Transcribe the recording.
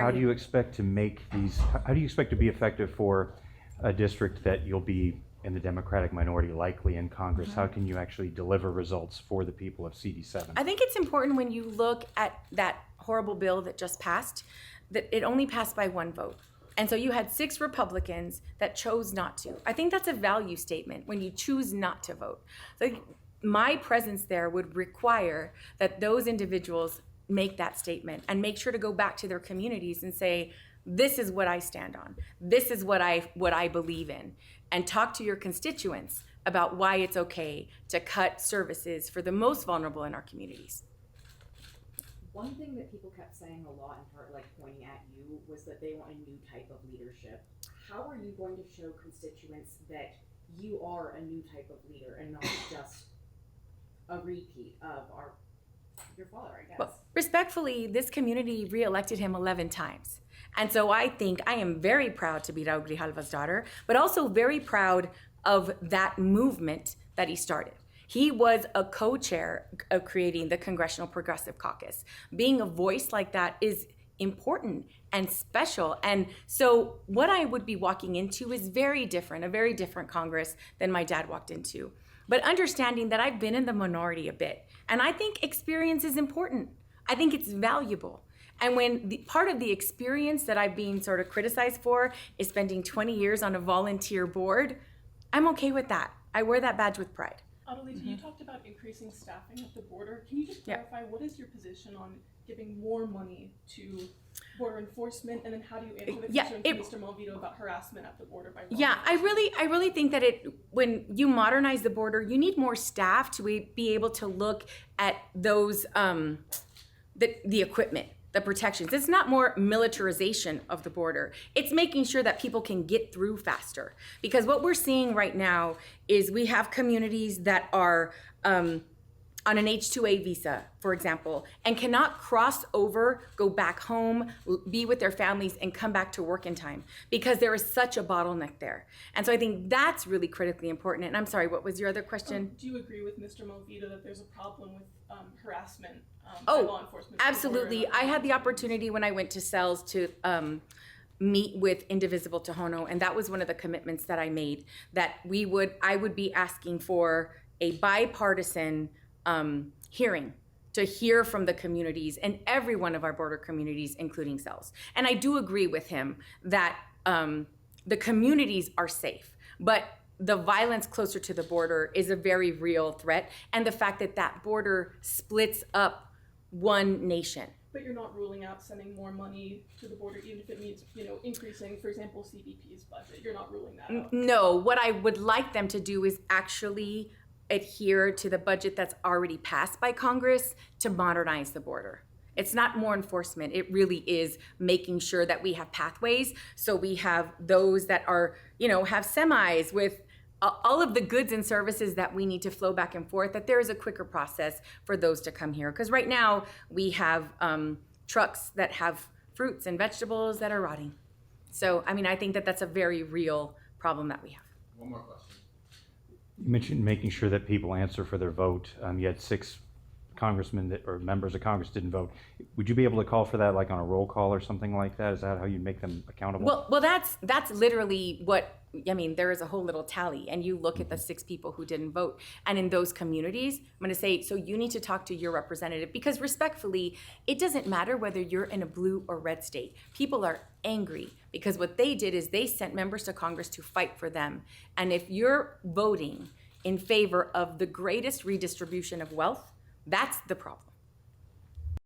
how do you expect to make these, how do you expect to be effective for a district that you'll be in the Democratic minority likely in Congress? How can you actually deliver results for the people of CD7? I think it's important when you look at that horrible bill that just passed, that it only passed by one vote. And so you had 6 Republicans that chose not to. I think that's a value statement when you choose not to vote. So my presence there would require that those individuals make that statement and make sure to go back to their communities and say, this is what I stand on. This is what I believe in. And talk to your constituents about why it's okay to cut services for the most vulnerable in our communities. One thing that people kept saying a lot, in part like pointing at you, was that they want a new type of leadership. How are you going to show constituents that you are a new type of leader and not just a repeat of your father, I guess? Well, respectfully, this community reelected him 11 times. And so I think I am very proud to be Raul Grijalva's daughter, but also very proud of that movement that he started. He was a co-chair of creating the Congressional Progressive Caucus. Being a voice like that is important and special. And so what I would be walking into is very different, a very different Congress than my dad walked into. But understanding that I've been in the minority a bit, and I think experience is important. I think it's valuable. And when part of the experience that I've been sort of criticized for is spending 20 years on a volunteer board, I'm okay with that. I wear that badge with pride. Adelita, you talked about increasing staffing at the border. Can you just clarify what is your position on giving more money to border enforcement, and then how do you answer the concern from Mr. Malvito about harassment at the border by law? Yeah, I really think that when you modernize the border, you need more staff to be able to look at those the equipment, the protections. It's not more militarization of the border. It's making sure that people can get through faster. Because what we're seeing right now is we have communities that are on an H-2A visa, for example, and cannot cross over, go back home, be with their families, and come back to work in time because there is such a bottleneck there. And so I think that's really critically important. And I'm sorry, what was your other question? Do you agree with Mr. Malvito that there's a problem with harassment by law enforcement? Absolutely. I had the opportunity when I went to cells to meet with Indivisible Tohono, and that was one of the commitments that I made, that I would be asking for a bipartisan hearing to hear from the communities and every one of our border communities, including cells. And I do agree with him that the communities are safe, but the violence closer to the border is a very real threat. And the fact that that border splits up one nation. But you're not ruling out sending more money to the border, even if it means, increasing, for example, CBP's budget. You're not ruling that out. No, what I would like them to do is actually adhere to the budget that's already passed by Congress to modernize the border. It's not more enforcement. It really is making sure that we have pathways. So we have those that are, have semis with all of the goods and services that we need to flow back and forth, that there is a quicker process for those to come here. Because right now we have trucks that have fruits and vegetables that are rotting. So, I think that that's a very real problem that we have. One more question. You mentioned making sure that people answer for their vote. You had 6 congressmen or members of Congress didn't vote. Would you be able to call for that, like on a roll call or something like that? Is that how you make them accountable? Well, that's literally what, there is a whole little tally, and you look at the 6 people who didn't vote. And in those communities, I'm going to say, so you need to talk to your representative, because respectfully, it doesn't matter whether you're in a blue or red state. People are angry because what they did is they sent members to Congress to fight for them. And if you're voting in favor of the greatest redistribution of wealth, that's the problem.